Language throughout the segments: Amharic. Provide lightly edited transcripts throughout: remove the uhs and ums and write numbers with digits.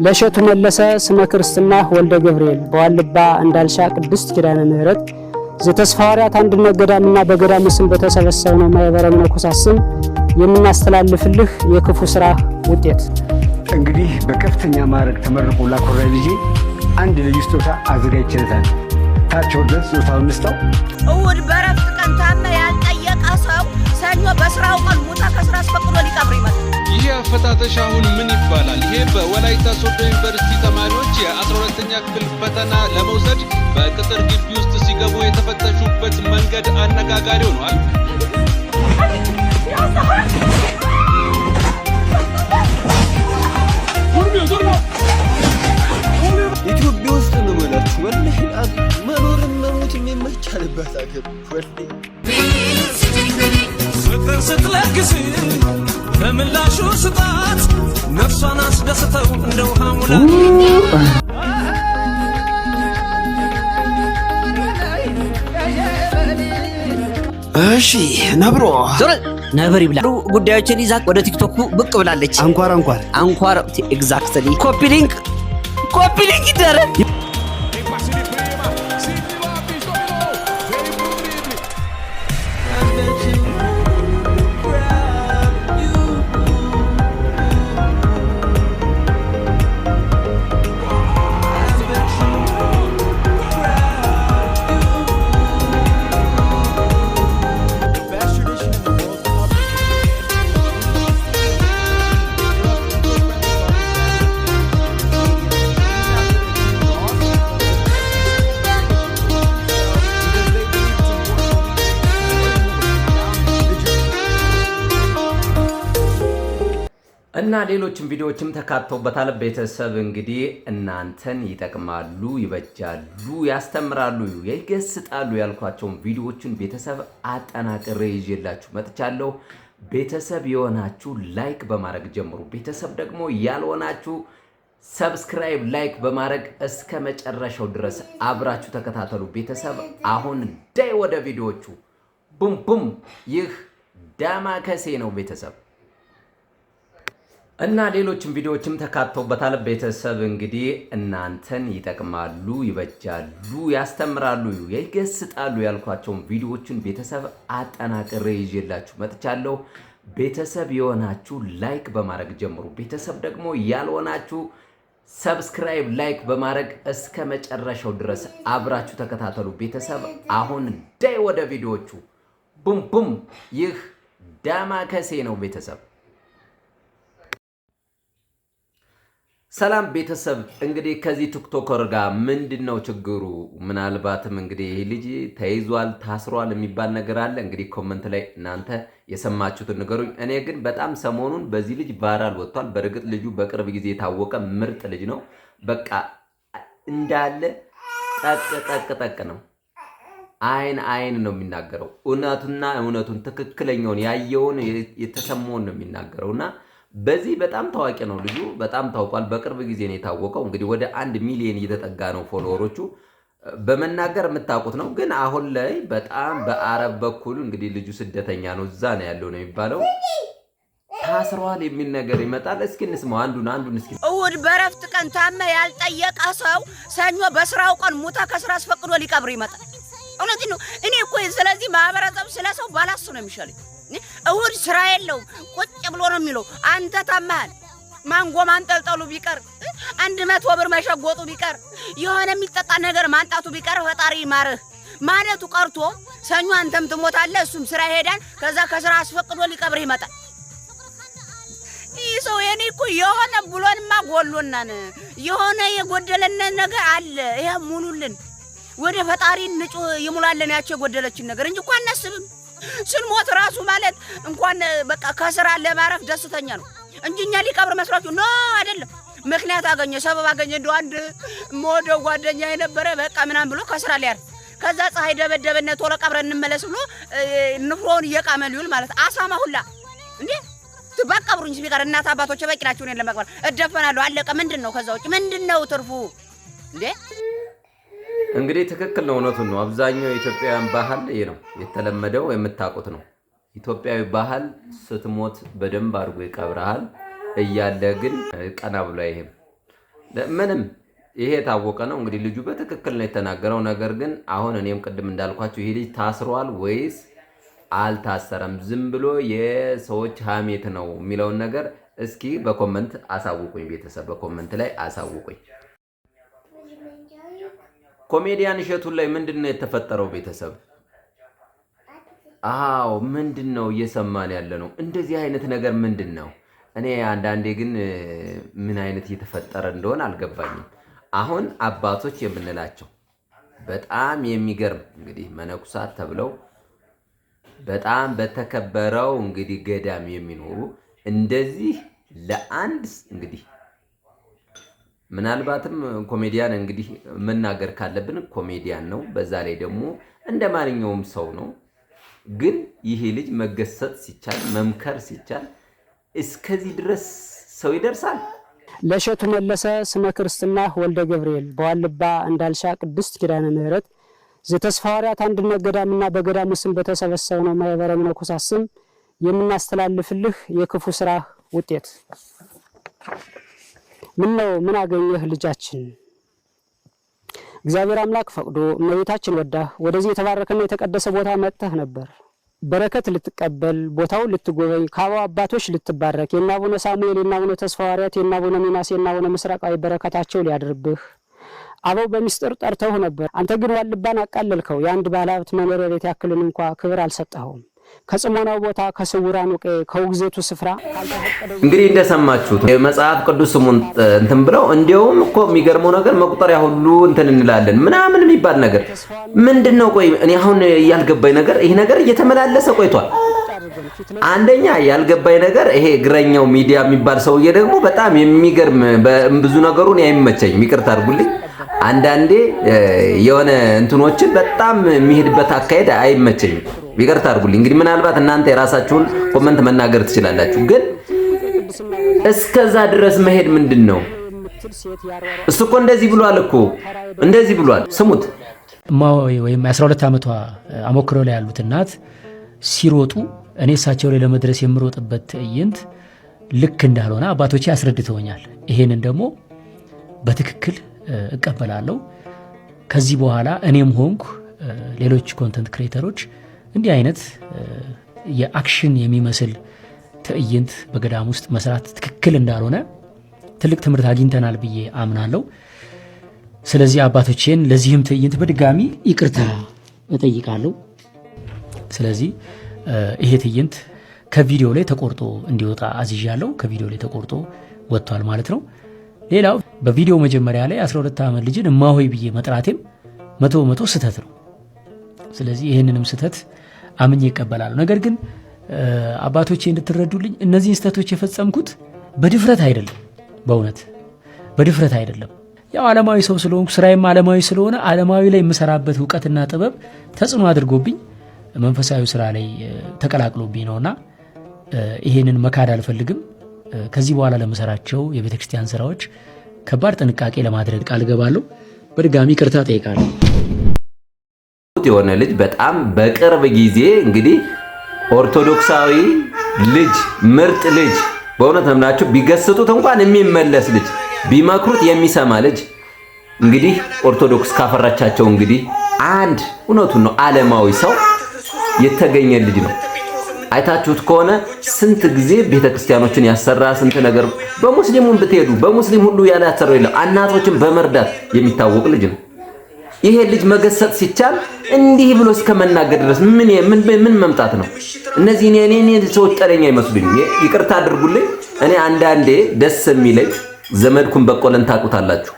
ለሸቱ መለሰ ስመ ክርስትና ወልደ ገብርኤል በዋልባ እንዳልሻ ቅድስት ኪዳነ ምህረት ዘተስፋ ሐዋርያት አንድነት ገዳምና በገዳሙ ስም በተሰበሰበው ማህበረ መነኮሳት ስም የምናስተላልፍልህ የክፉ ስራ ውጤት እንግዲህ በከፍተኛ ማዕረግ ተመርቆ ላኮራ ልጅ አንድ ልጅ ስጦታ አዘጋጅቼለታለሁ። ታቸው ድረስ ስጦታውን እንስጠው። እሑድ በረፍት ቀን ታመ ያልጠየቀ ሰው ሰኞ በስራው ቀን ሙታ ከስራ አስፈቅዶ ሊቀብር ይመጣል። ይህ አፈታተሽ አሁን ምን ይባላል? ይሄ በወላይታ ሶዶ ዩኒቨርሲቲ ተማሪዎች የ12ኛ ክፍል ፈተና ለመውሰድ በቅጥር ግቢ ውስጥ ሲገቡ የተፈተሹበት መንገድ አነጋጋሪ ሆኗል። ኢትዮጵያ ውስጥ ነው ማለት ወላሂ መኖርም መሞትም የማይቻልበት አገር ወላሂ ፍቅር ስትለግስ በምላሹ ስጣት ነፍሷን አስደስተው እንደ ውሃ ሙላ እሺ ነብር ይብላ ጉዳዮችን ይዛ ወደ ቲክቶክ ብቅ ብላለች። አንኳር ኤግዛክትሊ ኮፒ ሊንክ ይደረግ። እና ሌሎችም ቪዲዮዎችም ተካተውበታል። ቤተሰብ እንግዲህ እናንተን ይጠቅማሉ፣ ይበጃሉ፣ ያስተምራሉ፣ ይገስጣሉ ያልኳቸውን ቪዲዮዎችን ቤተሰብ አጠናቅሬ ይዤላችሁ መጥቻለሁ። ቤተሰብ የሆናችሁ ላይክ በማድረግ ጀምሩ። ቤተሰብ ደግሞ ያልሆናችሁ ሰብስክራይብ፣ ላይክ በማድረግ እስከ መጨረሻው ድረስ አብራችሁ ተከታተሉ። ቤተሰብ አሁን ዳይ ወደ ቪዲዮዎቹ ቡም ቡም። ይህ ዳማከሴ ነው ቤተሰብ እና ሌሎችም ቪዲዮዎችም ተካተውበታል። ቤተሰብ እንግዲህ እናንተን ይጠቅማሉ፣ ይበጃሉ፣ ያስተምራሉ፣ ይገስጣሉ ያልኳቸውን ቪዲዮዎችን ቤተሰብ አጠናቅሬ ይዤላችሁ መጥቻለሁ። ቤተሰብ የሆናችሁ ላይክ በማድረግ ጀምሩ። ቤተሰብ ደግሞ ያልሆናችሁ ሰብስክራይብ፣ ላይክ በማድረግ እስከ መጨረሻው ድረስ አብራችሁ ተከታተሉ። ቤተሰብ አሁን ዳይ ወደ ቪዲዮዎቹ ቡም ቡም። ይህ ዳማከሴ ነው ቤተሰብ። ሰላም ቤተሰብ እንግዲህ ከዚህ ቲክቶከር ጋር ምንድነው ችግሩ? ምናልባትም እንግዲህ ይሄ ልጅ ተይዟል፣ ታስሯል የሚባል ነገር አለ። እንግዲህ ኮሜንት ላይ እናንተ የሰማችሁትን ንገሩኝ። እኔ ግን በጣም ሰሞኑን በዚህ ልጅ ቫይራል ወጥቷል። በእርግጥ ልጁ በቅርብ ጊዜ የታወቀ ምርጥ ልጅ ነው። በቃ እንዳለ ጠቅ ነው። አይን ነው የሚናገረው። እውነቱን ትክክለኛውን ያየውን የተሰማውን ነው የሚናገረውና በዚህ በጣም ታዋቂ ነው ልጁ። በጣም ታውቋል። በቅርብ ጊዜ ነው የታወቀው። እንግዲህ ወደ 1 ሚሊዮን እየተጠጋ ነው ፎሎወሮቹ። በመናገር የምታውቁት ነው። ግን አሁን ላይ በጣም በአረብ በኩል እንግዲህ ልጁ ስደተኛ ነው፣ እዛ ነው ያለው ነው የሚባለው። ታስሯል የሚል ነገር ይመጣል። እስኪ እንስማው አንዱን እስኪ። እሑድ በረፍት ቀን ታመ ያልጠየቀ ሰው ሰኞ በስራው ቀን ሙታ ከስራ አስፈቅዶ ሊቀብር ይመጣል። እውነቴን ነው። እኔ እኮ ስለዚህ ማህበረሰብ ስለሰው ባላሱ ነው የሚሻለኝ። እሑድ ስራ የለውም ቁጭ ብሎ ነው የሚለው። አንተ ታማል ማንጎ ማንጠልጠሉ ቢቀር 100 ብር መሸጎጡ ቢቀር የሆነ የሚጠጣ ነገር ማንጣቱ ቢቀር ፈጣሪ ማርህ ማለቱ ቀርቶ ሰኞ አንተም ትሞታለህ፣ እሱም ስራ ይሄዳል። ከዛ ከስራ አስፈቅዶ ሊቀብር ይመጣል። ይህ ሰው የኔ እኮ የሆነ ብሎንማ ጎሎናን የሆነ የጎደለን ነገር አለ። ይሄ ሙሉልን ወደ ፈጣሪ ንጹህ ይሙላልን ያቸው የጎደለችን ነገር እንጂ እንኳን አናስብም። ስንሞት ራሱ ማለት እንኳን በቃ ከስራ ለማረፍ ደስተኛ ነው እንጂ እኛ ሊቀብር መስሏችሁ ነው አይደለም። ምክንያት አገኘ፣ ሰበብ አገኘ። እንደው አንድ ሞደው ጓደኛ የነበረ በቃ ምናምን ብሎ ከስራ ሊያርፍ ከዛ ፀሐይ ደበደበነ ቶሎ ቀብረን እንመለስ ብሎ ንፍሮውን እየቃመ ሊውል ማለት አሳማ ሁላ እንዴ ትባቀብሩኝ ሲቀር እናት አባቶች በቂ ናቸው። እኔን ለመቅበር እደፈናለሁ። አለቀ። ምንድነው ከዛ ውጭ ምንድነው ትርፉ እንዴ? እንግዲህ ትክክል ነው፣ እውነቱን ነው። አብዛኛው የኢትዮጵያውያን ባህል ይሄ ነው የተለመደው፣ የምታውቁት ነው። ኢትዮጵያዊ ባህል ስትሞት በደንብ አድርጎ ይቀብራል እያለ ግን ቀና ብሎ አይሄም። ምንም ይሄ ታወቀ ነው እንግዲህ ልጁ በትክክል ነው የተናገረው። ነገር ግን አሁን እኔም ቅድም እንዳልኳችሁ ይሄ ልጅ ታስሯል ወይስ አልታሰረም ዝም ብሎ የሰዎች ሀሜት ነው የሚለውን ነገር እስኪ በኮሜንት አሳውቁኝ። ቤተሰብ በኮሜንት ላይ አሳውቁኝ። ኮሜዲያን እሸቱ ላይ ምንድነው የተፈጠረው? ቤተሰብ አዎ ምንድነው እየሰማን ያለ ነው? እንደዚህ አይነት ነገር ምንድነው? እኔ አንዳንዴ ግን ምን አይነት እየተፈጠረ እንደሆነ አልገባኝም። አሁን አባቶች የምንላቸው በጣም የሚገርም እንግዲህ መነኩሳት ተብለው በጣም በተከበረው እንግዲህ ገዳም የሚኖሩ እንደዚህ ለአንድ እንግዲህ ምናልባትም ኮሜዲያን እንግዲህ መናገር ካለብን ኮሜዲያን ነው። በዛ ላይ ደግሞ እንደማንኛውም ሰው ነው። ግን ይሄ ልጅ መገሰጽ ሲቻል መምከር ሲቻል እስከዚህ ድረስ ሰው ይደርሳል? ለእሸቱ መለሰ ስመ ክርስትና ወልደ ገብርኤል በዋልባ እንዳልሻ ቅድስት ኪዳነ ምህረት ዘተስፋ ሐዋርያት አንድነት ገዳምና በገዳሙ ስም በተሰበሰበው ማህበረ መነኮሳት ስም የምናስተላልፍልህ የክፉ ስራ ውጤት ምን ነው? ምን አገኘህ ልጃችን? እግዚአብሔር አምላክ ፈቅዶ እመቤታችን ወዳ ወደዚህ የተባረከና የተቀደሰ ቦታ መጥተህ ነበር። በረከት ልትቀበል ቦታው ልትጎበኝ ከአበው አባቶች ልትባረክ የእነ አቡነ ሳሙኤል የእነ አቡነ ተስፋ ሐዋርያት የእነ አቡነ ሚናስ የእነ አቡነ ምስራቃዊ በረከታቸው ሊያድርብህ አበው በሚስጥር ጠርተው ነበር። አንተ ግን ዋልባን አቃለልከው። የአንድ ባለሀብት መኖሪያ ቤት ያክልን እንኳ ክብር አልሰጠኸውም። ከጽሞናው ቦታ ከስውራኑ ከውግዘቱ ስፍራ እንግዲህ እንደሰማችሁት መጽሐፍ ቅዱስ ስሙን እንትን ብለው እንዲያውም እኮ የሚገርመው ነገር መቁጠሪያ ሁሉ እንትን እንላለን ምናምን የሚባል ነገር ምንድነው? ቆይ እኔ አሁን ያልገባኝ ነገር ይሄ ነገር እየተመላለሰ ቆይቷል። አንደኛ ያልገባኝ ነገር ይሄ እግረኛው ሚዲያ የሚባል ሰውዬ ደግሞ በጣም የሚገርም ብዙ ነገሩን አይመቸኝም። ይቅርታ አድርጉልኝ። አንዳንዴ የሆነ እንትኖችን በጣም የሚሄድበት አካሄድ አይመቸኝም። ይቅርታ አድርጉልኝ። እንግዲህ ምናልባት እናንተ የራሳችሁን ኮሜንት መናገር ትችላላችሁ። ግን እስከዛ ድረስ መሄድ ምንድነው? እሱ እኮ እንደዚህ ብሏል እኮ እንደዚህ ብሏል። ስሙት። እማሆይ ወይም 12 ዓመቷ አሞክሮ ላይ ያሉት እናት ሲሮጡ እኔ እሳቸው ላይ ለመድረስ የምሮጥበት ትዕይንት ልክ እንዳልሆነ አባቶቼ አስረድተውኛል። ይሄንን ደግሞ በትክክል እቀበላለሁ። ከዚህ በኋላ እኔም ሆንኩ ሌሎች ኮንተንት ክሬተሮች እንዲህ አይነት የአክሽን የሚመስል ትዕይንት በገዳም ውስጥ መስራት ትክክል እንዳልሆነ ትልቅ ትምህርት አግኝተናል ብዬ አምናለሁ። ስለዚህ አባቶቼን ለዚህም ትዕይንት በድጋሚ ይቅርታ እጠይቃለሁ። ስለዚህ ይሄ ትዕይንት ከቪዲዮ ላይ ተቆርጦ እንዲወጣ አዝዣለሁ። ከቪዲዮ ላይ ተቆርጦ ወጥቷል ማለት ነው። ሌላው በቪዲዮ መጀመሪያ ላይ 12 ዓመት ልጅን እማሆይ ብዬ መጥራቴም 100% ስህተት ነው። ስለዚህ ይህንንም ስህተት አምኜ ይቀበላሉ። ነገር ግን አባቶቼ እንድትረዱልኝ እነዚህን ስህተቶች የፈጸምኩት በድፍረት አይደለም፣ በእውነት በድፍረት አይደለም። ያው ዓለማዊ ሰው ስለሆንኩ ስራዬም ዓለማዊ ስለሆነ ዓለማዊ ላይ የምሰራበት እውቀትና ጥበብ ተጽዕኖ አድርጎብኝ መንፈሳዊ ስራ ላይ ተቀላቅሎብኝ ነውና ይሄንን መካድ አልፈልግም። ከዚህ በኋላ ለምሰራቸው የቤተክርስቲያን ስራዎች ከባድ ጥንቃቄ ለማድረግ ቃል ገባለሁ። በድጋሚ ይቅርታ ጠይቃለሁ። የሆነ ልጅ በጣም በቅርብ ጊዜ እንግዲህ ኦርቶዶክሳዊ ልጅ ምርጥ ልጅ በእውነት ነምናችሁ ቢገስጡት እንኳን የሚመለስ ልጅ ቢመክሩት የሚሰማ ልጅ እንግዲህ ኦርቶዶክስ ካፈራቻቸው እንግዲህ አንድ እውነቱን ነው ዓለማዊ ሰው የተገኘ ልጅ ነው። አይታችሁት ከሆነ ስንት ጊዜ ቤተክርስቲያኖችን ያሰራ ስንት ነገር በሙስሊሙን ብትሄዱ በሙስሊም ሁሉ ያለ ያሰራው የለም። እናቶችን በመርዳት የሚታወቅ ልጅ ነው። ይሄ ልጅ መገሰጥ ሲቻል እንዲህ ብሎ እስከመናገር ድረስ ምን መምጣት ነው? እነዚህ እኔ ሰዎች ጠለኛ አይመስሉኝ። ይቅርታ አድርጉልኝ። እኔ አንዳንዴ ደስ የሚለኝ ዘመድኩን በቆለን ታውቁታላችሁ።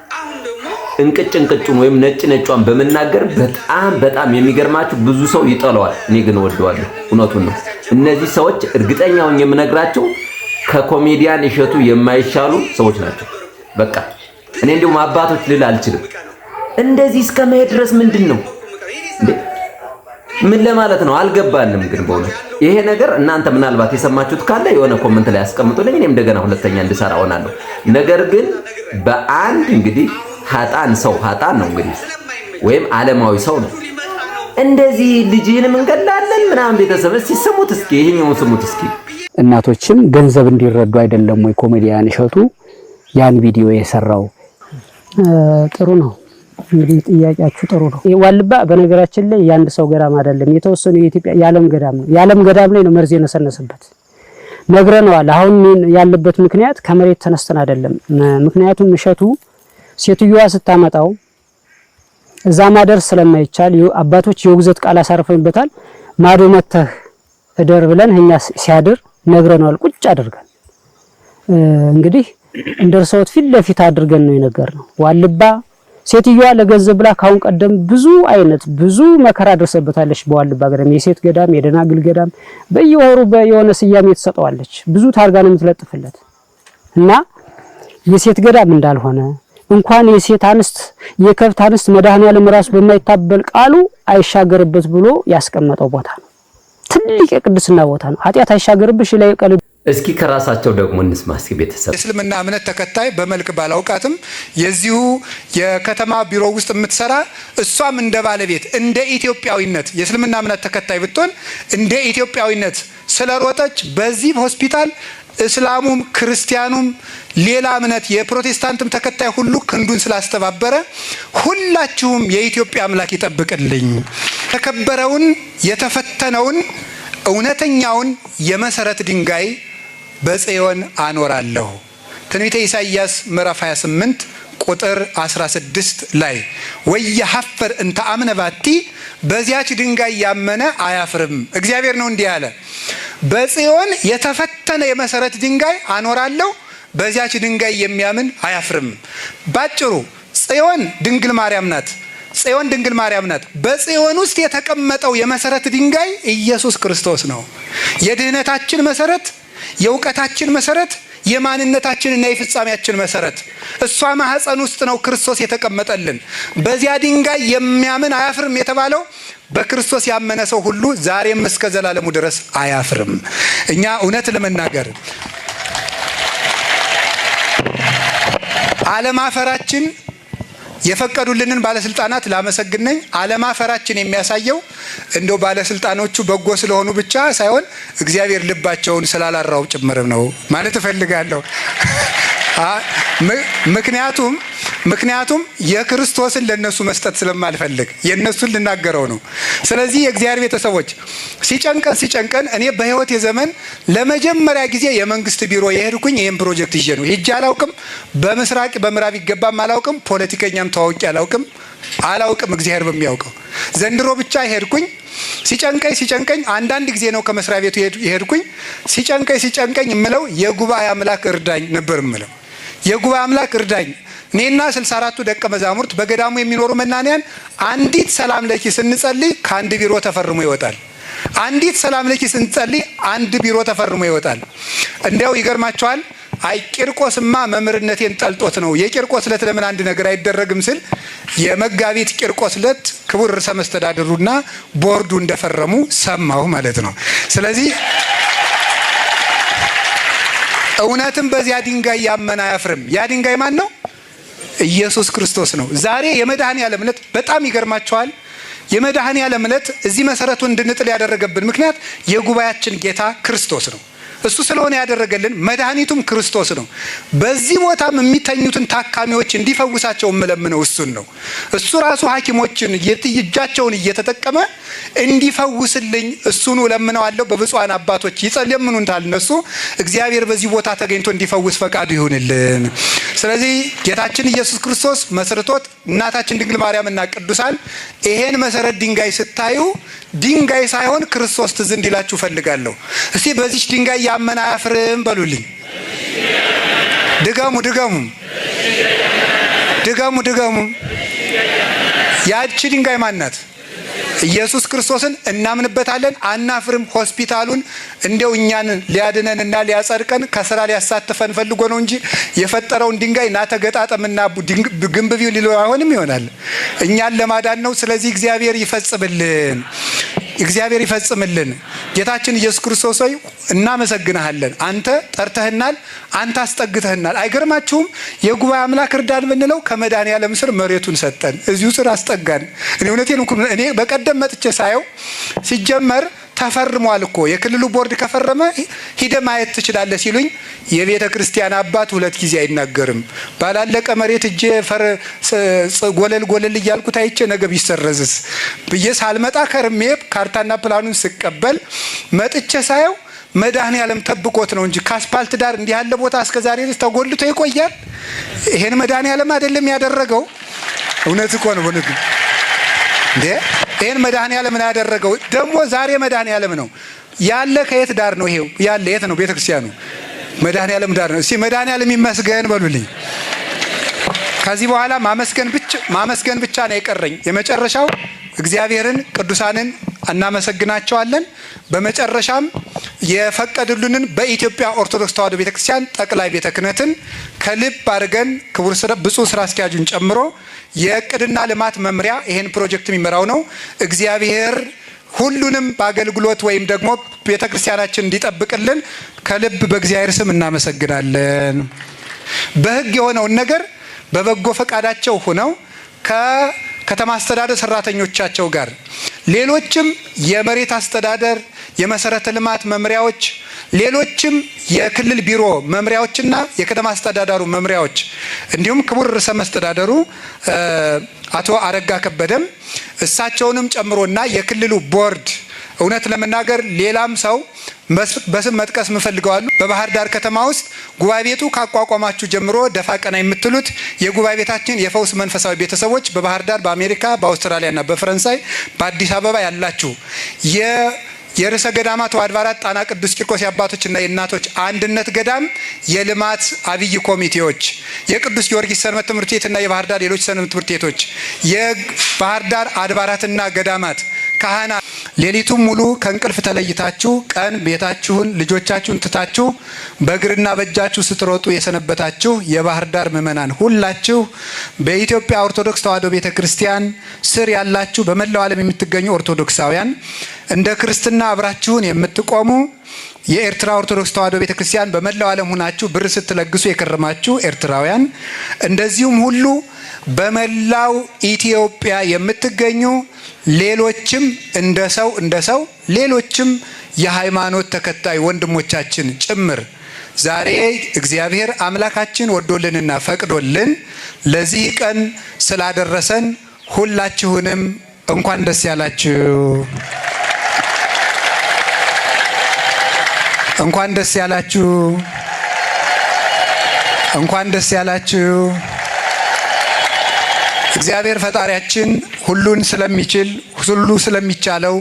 እንቅጩን ወይም ነጯን በመናገር በጣም የሚገርማችሁ ብዙ ሰው ይጠላዋል። እኔ ግን ወደዋለሁ። እውነቱን ነው። እነዚህ ሰዎች እርግጠኛውን የምነግራቸው ከኮሜዲያን እሸቱ የማይሻሉ ሰዎች ናቸው። በቃ እኔ እንደውም አባቶች ልል አልችልም። እንደዚህ እስከ መሄድ ድረስ ምንድነው እንዴ? ምን ለማለት ነው አልገባንም። ግን በእውነት ይሄ ነገር እናንተ ምናልባት የሰማችሁት ካለ የሆነ ኮሜንት ላይ አስቀምጡልኝ። እኔም እንደገና ሁለተኛ እንድሰራ ሆናለሁ። ነገር ግን በአንድ እንግዲህ ሀጣን ነው እንግዲህ ወይም ዓለማዊ ሰው ነው እንደዚህ ልጅህንም እንገላለን ምናምን ቤተሰብ እስኪ ስሙት፣ እስኪ ይሄኛውን ስሙት እስኪ። እናቶችም ገንዘብ እንዲረዱ አይደለም ወይ ኮሜዲያን እሸቱ ያን ቪዲዮ የሰራው? ጥሩ ነው። እንግዲህ ጥያቄያችሁ ጥሩ ነው። ዋልባ በነገራችን ላይ የአንድ ሰው ገዳም አይደለም፣ የተወሰኑ የኢትዮጵያ የዓለም ገዳም ነው። የዓለም ገዳም ላይ ነው መርዝ የነሰነሰበት ነግረነዋል። አሁን ያለበት ምክንያት ከመሬት ተነስተን አይደለም። ምክንያቱም እሸቱ ሴትዮዋ ስታመጣው እዛ ማደር ስለማይቻል አባቶች የውግዘት ቃል አሳርፈንበታል። ማዶ መተህ እደር ብለን እኛ ሲያድር ነግረነዋል። ቁጭ አድርገን እንግዲህ እንደርሰውት ፊት ለፊት አድርገን ነው የነገርነው። ዋልባ ሴትዮዋ ለገንዘብ ብላ ካሁን ቀደም ብዙ መከራ ደርሰበታለች። በዋልባ ገዳም የሴት ገዳም፣ የደናግል ገዳም በየወሩ የሆነ ስያሜ ተሰጠዋለች። ብዙ ታርጋ ነው የምትለጥፍለት እና የሴት ገዳም እንዳልሆነ እንኳን የሴት አንስት የከብት አንስት መድኃኔዓለም ራሱ በማይታበል ቃሉ አይሻገርበት ብሎ ያስቀመጠው ቦታ ነው። ትልቅ የቅድስና ቦታ ነው። ኃጢአት አይሻገርብሽ ላይ ቀል እስኪ ከራሳቸው ደግሞ እንስማ። እስኪ ቤተሰብ እስልምና እምነት ተከታይ በመልክ ባላውቃትም የዚሁ የከተማ ቢሮ ውስጥ የምትሰራ እሷም እንደ ባለቤት እንደ ኢትዮጵያዊነት የእስልምና እምነት ተከታይ ብትሆን እንደ ኢትዮጵያዊነት ስለሮጠች በዚህ ሆስፒታል እስላሙም ክርስቲያኑም ሌላ እምነት የፕሮቴስታንትም ተከታይ ሁሉ ክንዱን ስላስተባበረ ሁላችሁም የኢትዮጵያ አምላክ ይጠብቅልኝ። ተከበረውን የተፈተነውን እውነተኛውን የመሰረት ድንጋይ በጽዮን አኖራለሁ። ትንቢተ ኢሳይያስ ምዕራፍ 28 ቁጥር 16 ላይ ወየሐፍር እንተ አምነ ባቲ በዚያች ድንጋይ ያመነ አያፍርም። እግዚአብሔር ነው እንዲህ ያለ፣ በጽዮን የተፈተነ የመሰረት ድንጋይ አኖራለሁ፣ በዚያች ድንጋይ የሚያምን አያፍርም። ባጭሩ ጽዮን ድንግል ማርያም ናት። ጽዮን ድንግል ማርያም ናት። በጽዮን ውስጥ የተቀመጠው የመሰረት ድንጋይ ኢየሱስ ክርስቶስ ነው። የድህነታችን መሰረት፣ የእውቀታችን መሰረት፣ የማንነታችንና የፍጻሜያችን መሰረት እሷ ማህፀን ውስጥ ነው ክርስቶስ የተቀመጠልን። በዚያ ድንጋይ የሚያምን አያፍርም የተባለው በክርስቶስ ያመነ ሰው ሁሉ ዛሬም እስከ ዘላለሙ ድረስ አያፍርም። እኛ እውነት ለመናገር አለማፈራችን የፈቀዱልንን ባለስልጣናት ላመሰግነኝ። አለማፈራችን የሚያሳየው እንደው ባለስልጣኖቹ በጎ ስለሆኑ ብቻ ሳይሆን እግዚአብሔር ልባቸውን ስላላራው ጭምርም ነው ማለት እፈልጋለሁ። ምክንያቱም የክርስቶስን ለነሱ መስጠት ስለማልፈልግ የነሱን ልናገረው ነው። ስለዚህ የእግዚአብሔር ቤተሰቦች ሲጨንቀን እኔ በህይወት የዘመን ለመጀመሪያ ጊዜ የመንግስት ቢሮ የሄድኩኝ ይሄን ፕሮጀክት ይዤ ነው። ሄጄ አላውቅም። በምስራቅ በምዕራብ ይገባም አላውቅም። ፖለቲከኛም ተዋውቄ አላውቅም። እግዚአብሔር በሚያውቀው ዘንድሮ ብቻ ሄድኩኝ። ሲጨንቀኝ አንዳንድ ጊዜ ነው ከመስሪያ ቤቱ የሄድኩኝ። ሲጨንቀኝ የምለው የጉባኤ አምላክ እርዳኝ ነበር የምለው። የጉባኤ አምላክ እርዳኝ። እኔና 64ቱ ደቀ መዛሙርት በገዳሙ የሚኖሩ መናንያን አንዲት ሰላም ለኪ ስንጸልይ ከአንድ ቢሮ ተፈርሞ ይወጣል። አንዲት ሰላም ለኪ ስንጸልይ አንድ ቢሮ ተፈርሞ ይወጣል። እንዲያው ይገርማቸዋል። አይ ቂርቆስማ መምህርነቴን ጠልጦት ነው። የቂርቆስ ዕለት ለምን አንድ ነገር አይደረግም ስል የመጋቢት ቂርቆስ ዕለት ክቡር ርዕሰ መስተዳድሩና ቦርዱ እንደፈረሙ ሰማሁ ማለት ነው። ስለዚህ እውነትም በዚያ ድንጋይ ያመነ አያፍርም። ያ ድንጋይ ማን ነው? ኢየሱስ ክርስቶስ ነው። ዛሬ የመድኃኔዓለም ዕለት በጣም ይገርማቸዋል። የመድኃኔዓለም ዕለት እዚህ መሰረቱን እንድንጥል ያደረገብን ምክንያት የጉባኤያችን ጌታ ክርስቶስ ነው። እሱ ስለሆነ ያደረገልን መድኃኒቱም ክርስቶስ ነው። በዚህ ቦታም የሚተኙትን ታካሚዎች እንዲፈውሳቸው የምለምነው እሱን ነው። እሱ ራሱ ሐኪሞችን እጃቸውን እየተጠቀመ እንዲፈውስልኝ እሱን እለምነዋለሁ። በብፁዓን አባቶች ይጸልዩታል እነሱ። እግዚአብሔር በዚህ ቦታ ተገኝቶ እንዲፈውስ ፈቃዱ ይሁንልን። ስለዚህ ጌታችን ኢየሱስ ክርስቶስ መስርቶት እናታችን ድንግል ማርያምና ቅዱሳን ይሄን መሰረት ድንጋይ ስታዩ ድንጋይ ሳይሆን ክርስቶስ ትዝ እንዲላችሁ ፈልጋለሁ። እስቲ በዚህ ድንጋይ ያመነ አያፍርም በሉልኝ። ድገሙ። ያቺ ድንጋይ ማናት? ኢየሱስ ክርስቶስን እናምንበታለን፣ አናፍርም። ሆስፒታሉን እንደው እኛን ሊያድነንና ሊያጸድቀን ከስራ ሊያሳትፈን ፈልጎ ነው እንጂ የፈጠረውን ድንጋይ ናተገጣጠምና ግንብ ቢው ሊለው አይሆንም ይሆናል። እኛን ለማዳን ነው። ስለዚህ እግዚአብሔር ይፈጽምልን። ጌታችን ኢየሱስ ክርስቶስ ሆይ እናመሰግንሃለን። አንተ ጠርተህናል፣ አንተ አስጠግተህናል። አይገርማችሁም? የጉባኤ አምላክ እርዳን ብንለው ከመድኃኔዓለም ስር መሬቱን ሰጠን፣ እዚሁ ስር አስጠጋን። እኔ በቀደም መጥቼ ሳየው ሲጀመር ተፈርሟል እኮ የክልሉ ቦርድ ከፈረመ ሂደ ማየት ትችላለህ ሲሉኝ የቤተ ክርስቲያን አባት 2 ጊዜ አይናገርም ባላለቀ መሬት እጄ ጎለል እያልኩ ታይቼ ነገ ቢሰረዝስ ብዬ ሳልመጣ ከርሜ ካርታና ፕላኑን ስቀበል መጥቼ ሳየው መድኃኔዓለም ጠብቆት ነው እንጂ ከአስፓልት ዳር እንዲህ ያለ ቦታ እስከዛሬ ድረስ ተጎልቶ ይቆያል። ይሄን መድኃኔዓለም አይደለም ያደረገው? እውነት እኮ ነው ወንድ እንዴ! ይሄን መድኃኔዓለም ነው ያደረገው። ደግሞ ዛሬ መድኃኔዓለም ነው ያለ። ከየት ዳር ነው ይሄው ያለ? የት ነው ቤተክርስቲያኑ? መድኃኔዓለም ዳር ነው። እስኪ መድኃኔዓለም ይመስገን በሉልኝ። ከዚህ በኋላ ማመስገን ብቻ ነው የቀረኝ። የመጨረሻው እግዚአብሔርን ቅዱሳንን እናመሰግናቸዋለን። በመጨረሻም የፈቀዱልንን በኢትዮጵያ ኦርቶዶክስ ተዋሕዶ ቤተክርስቲያን ጠቅላይ ቤተ ክህነትን ከልብ አድርገን ክቡር ብፁዕ ስራ አስኪያጁን ጨምሮ የእቅድና ልማት መምሪያ ይሄን ፕሮጀክት የሚመራው ነው። እግዚአብሔር ሁሉንም በአገልግሎት ወይም ደግሞ ቤተክርስቲያናችን እንዲጠብቅልን ከልብ በእግዚአብሔር ስም እናመሰግናለን። በሕግ የሆነውን ነገር በበጎ ፈቃዳቸው ሆነው ከከተማ አስተዳደር ሰራተኞቻቸው ጋር ሌሎችም የመሬት አስተዳደር የመሰረተ ልማት መምሪያዎች ሌሎችም የክልል ቢሮ መምሪያዎችና የከተማ አስተዳደሩ መምሪያዎች እንዲሁም ክቡር ርዕሰ መስተዳደሩ አቶ አረጋ ከበደም እሳቸውንም ጨምሮና የክልሉ ቦርድ እውነት ለመናገር ሌላም ሰው በስም መጥቀስ ምፈልገዋሉ። በባህር ዳር ከተማ ውስጥ ጉባኤ ቤቱ ካቋቋማችሁ ጀምሮ ደፋ ቀና የምትሉት የጉባኤ ቤታችን የፈውስ መንፈሳዊ ቤተሰቦች በባህር ዳር፣ በአሜሪካ፣ በአውስትራሊያና በፈረንሳይ በአዲስ አበባ ያላችሁ የርዕሰ ገዳማት ወአድባራት ጣና ቅዱስ ቂርቆስ የአባቶችና የእናቶች አንድነት ገዳም የልማት አብይ ኮሚቴዎች፣ የቅዱስ ጊዮርጊስ ሰንበት ትምህርት ቤትና የባህር ዳር ሌሎች ሰንበት ትምህርት ቤቶች፣ የባህር ዳር አድባራትና ገዳማት ካህናት ሌሊቱን ሙሉ ከእንቅልፍ ተለይታችሁ ቀን ቤታችሁን ልጆቻችሁን ትታችሁ በእግርና በእጃችሁ ስትሮጡ የሰነበታችሁ የባህር ዳር ምዕመናን ሁላችሁ በኢትዮጵያ ኦርቶዶክስ ተዋሕዶ ቤተ ክርስቲያን ስር ያላችሁ በመላው ዓለም የምትገኙ ኦርቶዶክሳውያን እንደ ክርስትና አብራችሁን የምትቆሙ የኤርትራ ኦርቶዶክስ ተዋሕዶ ቤተ ክርስቲያን በመላው ዓለም ሆናችሁ ብር ስትለግሱ የከረማችሁ ኤርትራውያን እንደዚሁም ሁሉ በመላው ኢትዮጵያ የምትገኙ ሌሎችም እንደ ሰው ሌሎችም የሃይማኖት ተከታይ ወንድሞቻችን ጭምር ዛሬ እግዚአብሔር አምላካችን ወዶልንና ፈቅዶልን ለዚህ ቀን ስላደረሰን ሁላችሁንም እንኳን ደስ ያላችሁ። እንኳን ደስ ያላችሁ። እንኳን ደስ ያላችሁ። እግዚአብሔር ፈጣሪያችን ሁሉን ስለሚችል ሁሉ ስለሚቻለው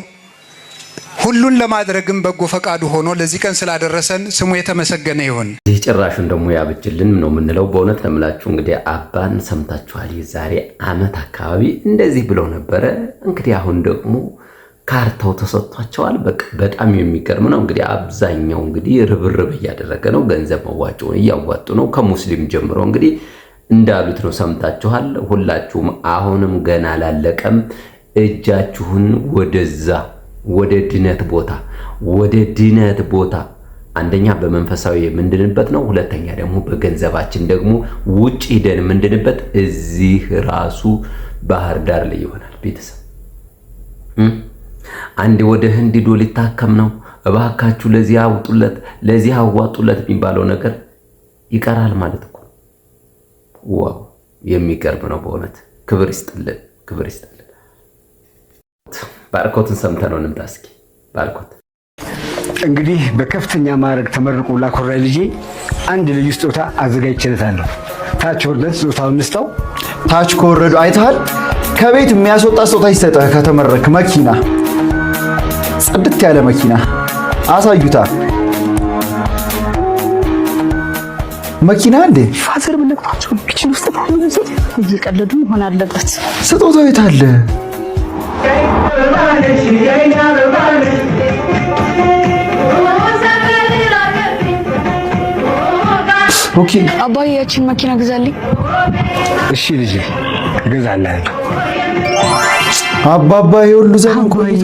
ሁሉን ለማድረግም በጎ ፈቃዱ ሆኖ ለዚህ ቀን ስላደረሰን ስሙ የተመሰገነ ይሁን። ይህ ጭራሹን ደግሞ ያብጅልን ነው የምንለው። በእውነት ለምላችሁ እንግዲህ አባን ሰምታችኋል። የዛሬ ዓመት አካባቢ እንደዚህ ብለው ነበረ። እንግዲህ አሁን ደግሞ ካርታው ተሰጥቷቸዋል። በጣም የሚገርም ነው። እንግዲህ አብዛኛው እንግዲህ ርብርብ እያደረገ ነው። ገንዘብ መዋጮውን እያዋጡ ነው። ከሙስሊም ጀምሮ እንግዲህ እንዳሉት ነው። ሰምታችኋል ሁላችሁም። አሁንም ገና አላለቀም። እጃችሁን ወደዛ ወደ ድነት ቦታ አንደኛ በመንፈሳዊ የምንድንበት ነው። ሁለተኛ ደግሞ በገንዘባችን ደግሞ ውጭ ሂደን የምንድንበት እዚህ ራሱ ባህር ዳር ላይ ይሆናል። ቤተሰብ አንድ ወደ ህንድ ሄዶ ሊታከም ነው፣ እባካችሁ ለዚህ አውጡለት፣ ለዚህ አዋጡለት የሚባለው ነገር ይቀራል ማለት እኮ። ዋው የሚገርም ነው በእውነት። ክብር ይስጥልን፣ ክብር ይስጥልን። ባርኮትን ሰምተነው እንምጣ እስኪ። ባርኮት እንግዲህ በከፍተኛ ማዕረግ ተመርቆ ላኮራይ ልጄ አንድ ልዩ ስጦታ አዘጋጅቼለታለሁ። ታች ወርደን ስጦታውን እንስጠው። ታች ከወረዱ አይተሃል? ከቤት የሚያስወጣ ስጦታ ይሰጠህ ከተመረክ። መኪና፣ ጽድት ያለ መኪና አሳዩታ። መኪና እንዴ ፋዘር ብለባቸው ኪችን ውስጥ እየቀለዱ መሆን አለበት። ስጦታው የት አለ? ኦኬ አባዬ ያቺን መኪና ግዛልኝ። እሺ ልጄ እገዛልሃለሁ። አባባ ይሁሉ ዘመን ቆይቶ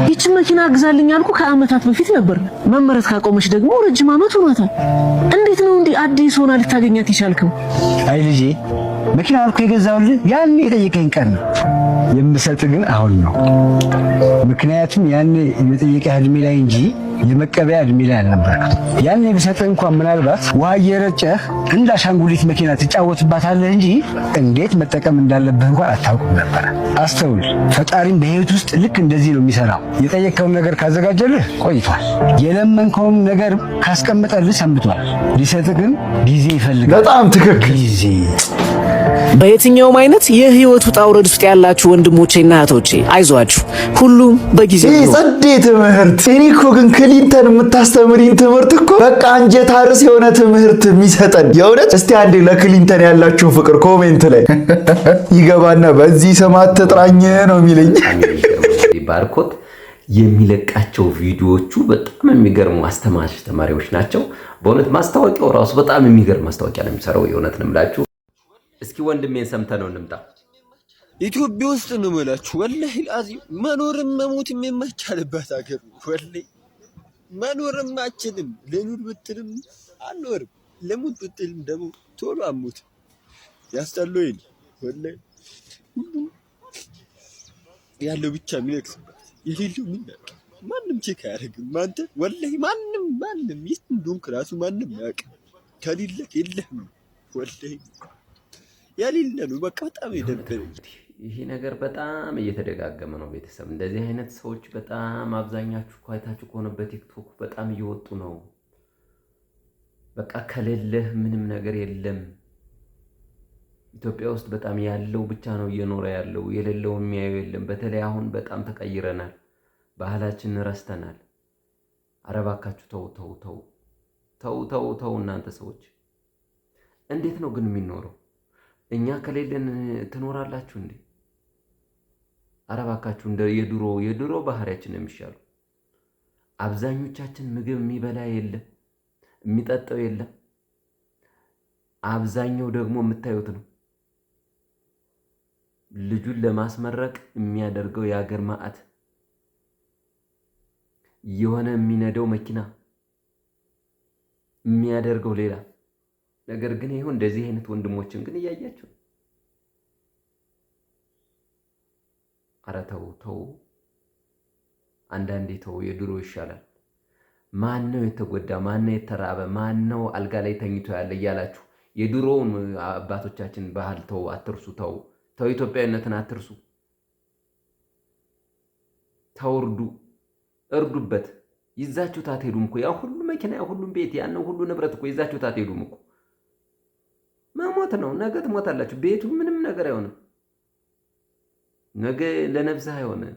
ይቺን መኪና ግዛልኝ አልኩ ከአመታት በፊት ነበር። መመረት ካቆመች ደግሞ ረጅም አመት ሆኗታል። እንዴት ነው እንዲህ አዲስ ሆና ልታገኛት ይቻልከው? አይ ልጄ መኪና አልኩ የገዛውልህ ያን የጠየቀኝ ቀን ነው። የምሰጥ ግን አሁን ነው። ምክንያቱም ያኔ የመጠየቂያ እድሜ ላይ እንጂ የመቀበያ እድሜ ላይ አልነበርክም። ያኔ ብሰጥህ እንኳን ምናልባት ውሃ እየረጨህ እንደ አሻንጉሊት መኪና ትጫወትባታለህ እንጂ እንዴት መጠቀም እንዳለብህ እንኳን አታውቅም ነበረ። አስተውል፣ ፈጣሪም በህይወት ውስጥ ልክ እንደዚህ ነው የሚሰራው። የጠየቀውን ነገር ካዘጋጀልህ ቆይቷል። የለመንከውን ነገር ካስቀመጠልህ ሰንብቷል። ሊሰጥህ ግን ጊዜ ይፈልጋል። በጣም ትክክል። ጊዜ በየትኛውም አይነት የህይወት ውጣ ውረድ ውስጥ ያላችሁ ወንድሞቼና እህቶቼ አይዟችሁ፣ ሁሉም በጊዜው ነው። ጸዴ ትምህርት። እኔ እኮ ግን ክሊንተን የምታስተምሪን ትምህርት እኮ በቃ አንጀት አርስ የሆነ ትምህርት የሚሰጠን የእውነት። እስቲ አንዴ ለክሊንተን ያላችሁ ፍቅር ኮሜንት ላይ ይገባና በዚህ ስም አትጥራኝ ነው የሚለኝ። ባርኮት የሚለቃቸው ቪዲዮዎቹ በጣም የሚገርሙ አስተማሪዎች ናቸው። በእውነት ማስታወቂያው ራሱ በጣም የሚገርም ማስታወቂያ ነው የሚሰራው። የእውነት ነው የምላችሁ። እስኪ ወንድሜን ሰምተነው እንምጣ። ኢትዮጵያ ውስጥ ነው የምላችሁ ወላሂ አዚም መኖርም መሞትም የማይቻልበት ሀገር ወላሂ መኖርም አችልም። ልኑር ብትልም አልኖርም፣ ለሙት ብትልም ደግሞ ቶሎ አሙት። ያስጠላኝ ወላሂ ሁሉም ያለው ብቻ የሚነግስበት የሌለው ምን ያውቅ ማንም ቼክ አያደርግም። አንተ ወላሂ ማንም የት እንደሆንክ ራሱ ማንም ያውቅ። ከሌለህ የለህም ወላሂ ያሌለ ነው። በቃ በጣም ይደብረኝ። ይሄ ነገር በጣም እየተደጋገመ ነው። ቤተሰብ እንደዚህ አይነት ሰዎች በጣም አብዛኛችሁ አይታችሁ ከሆነ በቲክቶክ በጣም እየወጡ ነው። በቃ ከሌለህ ምንም ነገር የለም። ኢትዮጵያ ውስጥ በጣም ያለው ብቻ ነው እየኖረ ያለው፣ የሌለው የሚያየው የለም። በተለይ አሁን በጣም ተቀይረናል፣ ባህላችንን ረስተናል። ኧረ እባካችሁ ተው። እናንተ ሰዎች እንዴት ነው ግን የሚኖረው? እኛ ከሌለን ትኖራላችሁ እንዴ? ኧረ እባካችሁ እንደ የድሮ ባህሪያችን ነው የሚሻለው። አብዛኞቻችን ምግብ የሚበላ የለም፣ የሚጠጣው የለም። አብዛኛው ደግሞ የምታዩት ነው ልጁን ለማስመረቅ የሚያደርገው የሀገር ማዕት የሆነ የሚነደው መኪና የሚያደርገው ሌላ ነገር ግን ይሁን። እንደዚህ አይነት ወንድሞችን ግን እያያችሁ ኧረ ተው። አንዳንዴ ተው፣ የድሮ ይሻላል። ማን ነው የተጎዳ? ማን ነው የተራበ? ማን ነው አልጋ ላይ ተኝቶ ያለ እያላችሁ የድሮውን አባቶቻችን ባህል ተው፣ አትርሱ። ተው፣ ኢትዮጵያዊነትን አትርሱ። ተው፣ እርዱበት። ይዛችሁት አትሄዱም እኮ ያ ሁሉ መኪና፣ ያ ሁሉ ቤት፣ ያን ሁሉ ንብረት እኮ ይዛችሁት አትሄዱም እኮ። መሞት ነው። ነገ ትሞታላችሁ። ቤቱ ምንም ነገር አይሆንም። ነገ ለነፍስህ አይሆንም።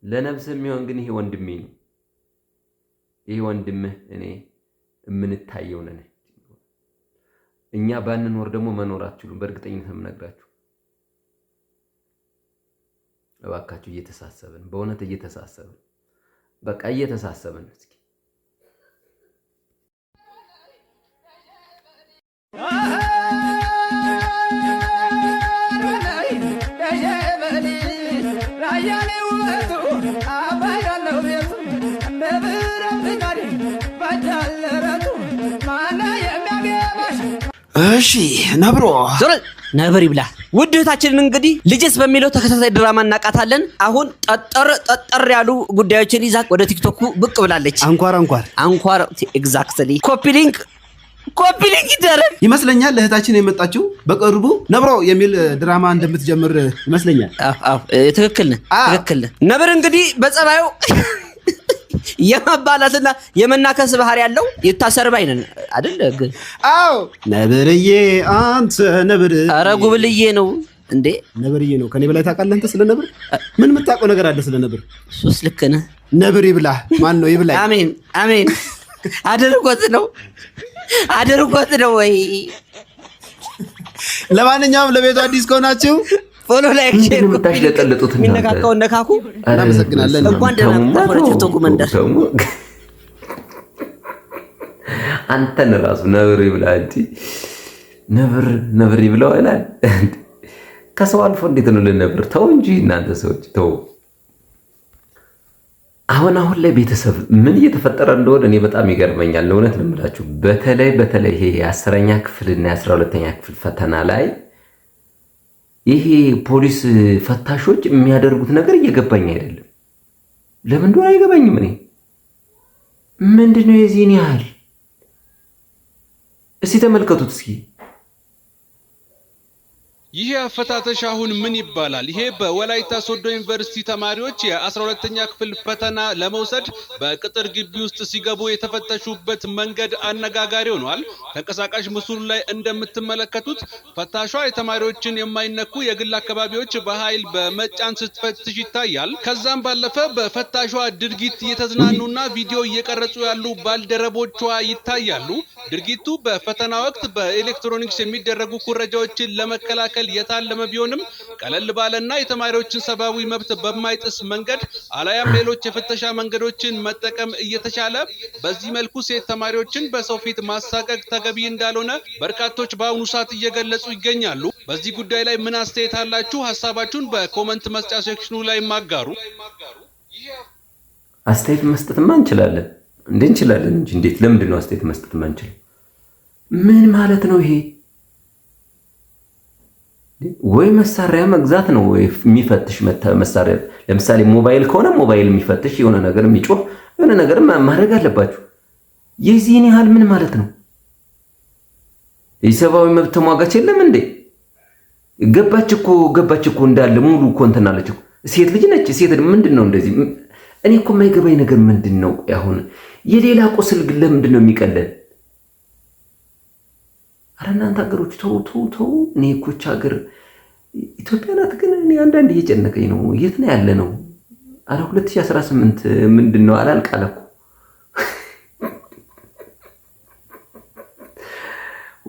ለነፍስህ የሚሆን ግን ይሄ ወንድሜ ነው። ይሄ ወንድምህ እኔ የምንታየው ነን። እኛ ባንኖር ደግሞ መኖር አትችሉም። በእርግጠኝነት የምነግራችሁ። እባካችሁ እየተሳሰብን፣ በእውነት እየተሳሰብን፣ በቃ እየተሳሰብን እስኪ እሺ ነብሮ ነብር ይብላ። ውድ እህታችንን እንግዲህ ልጅስ በሚለው ተከታታይ ድራማ እናቃታለን። አሁን ጠጠር ያሉ ጉዳዮችን ይዛ ወደ ቲክቶኩ ብቅ ብላለች። አንኳር ኤግዛክትሊ ኮፒ ሊንክ ይደረግ ይመስለኛል። እህታችን የመጣችው በቅርቡ ነብሮ የሚል ድራማ እንደምትጀምር ይመስለኛል። ትክክል ነህ። ነብር እንግዲህ በጸባዩ የመባላትና የመናከስ ባህሪ ያለው ይታሰር ባይነን አይደል? አዎ ነብርዬ፣ አንተ ነብር። ኧረ ጉብልዬ ነው እንዴ? ነብርዬ ነው። ከኔ በላይ ታውቃለህ አንተ ስለ ነብር? ምን የምታውቀው ነገር አለ ስለ ነብር? ሱስ ልክ ነህ። ነብር ይብላ። ማን ነው ይብላ? አሜን። አድርጎት ነው ወይ? ለማንኛውም ለቤቱ አዲስ ከሆናችሁ ፎሎ ላይክ ሼር የምታሽለጠልጡት የሚነካካው ነካኩ። እናመሰግናለን። እንኳን ደህና መጣችሁ ወደ ቲክቶክ መንደር። አንተን ራሱ ነብር ይብላ እንጂ ነብር ይብላው ይላል። ከሰው አልፎ እንዴት ነው ለነብር? ተው እንጂ እናንተ ሰዎች ተው። አሁን ላይ ቤተሰብ ምን እየተፈጠረ እንደሆነ እኔ በጣም ይገርመኛል። እውነት ነው የምላችሁ። በተለይ ይሄ የ10ኛ ክፍልና የ12ኛ ክፍል ፈተና ላይ ይሄ ፖሊስ ፈታሾች የሚያደርጉት ነገር እየገባኝ አይደለም። ለምን እንደሆነ አይገባኝም። እኔ ምንድነው የዚህን ያህል? እስቲ ተመልከቱት እስኪ። ይህ አፈታተሽ አሁን ምን ይባላል? ይሄ በወላይታ ሶዶ ዩኒቨርሲቲ ተማሪዎች የ12ኛ ክፍል ፈተና ለመውሰድ በቅጥር ግቢ ውስጥ ሲገቡ የተፈተሹበት መንገድ አነጋጋሪ ሆኗል። ተንቀሳቃሽ ምስሉ ላይ እንደምትመለከቱት ፈታሿ የተማሪዎችን የማይነኩ የግል አካባቢዎች በኃይል በመጫን ስትፈትሽ ይታያል። ከዛም ባለፈ በፈታሿ ድርጊት እየተዝናኑና ቪዲዮ እየቀረጹ ያሉ ባልደረቦቿ ይታያሉ። ድርጊቱ በፈተና ወቅት በኤሌክትሮኒክስ የሚደረጉ ኩረጃዎችን ለመከላከል የታለመ ቢሆንም ቀለል ባለና የተማሪዎችን ሰብአዊ መብት በማይጥስ መንገድ አላያም ሌሎች የፍተሻ መንገዶችን መጠቀም እየተቻለ በዚህ መልኩ ሴት ተማሪዎችን በሰው ፊት ማሳቀቅ ተገቢ እንዳልሆነ በርካቶች በአሁኑ ሰዓት እየገለጹ ይገኛሉ። በዚህ ጉዳይ ላይ ምን አስተያየት አላችሁ? ሀሳባችሁን በኮመንት መስጫ ሴክሽኑ ላይ ማጋሩ። አስተያየት መስጠትማ እንችላለን እንጂ እንዴት? ለምንድን ነው አስተያየት መስጠት ማንችል? ምን ማለት ነው ይሄ? ወይ መሳሪያ መግዛት ነው ወይ የሚፈትሽ መሳሪያ። ለምሳሌ ሞባይል ከሆነ ሞባይል የሚፈትሽ የሆነ ነገር የሚጮህ የሆነ ነገር ማድረግ አለባችሁ። የዚህን ያህል ምን ማለት ነው? የሰብአዊ መብት ተሟጋች የለም እንዴ? ገባች እኮ እንዳለ ሙሉ እኮ እንትን አለች እኮ። ሴት ልጅ ነች። ሴት ምንድን ነው እንደዚህ? እኔ እኮ የማይገባኝ ነገር ምንድን ነው? አሁን የሌላ ቁስል ግን ለምንድን ነው የሚቀለል? አረ እናንተ ሀገሮች ተው። እኔ እኮች ሀገር ኢትዮጵያ ናት፣ ግን እኔ አንዳንድ እየጨነቀኝ ነው። የት ነው ያለ ነው? አረ 2018 ምንድን ነው አላልቃለ እኮ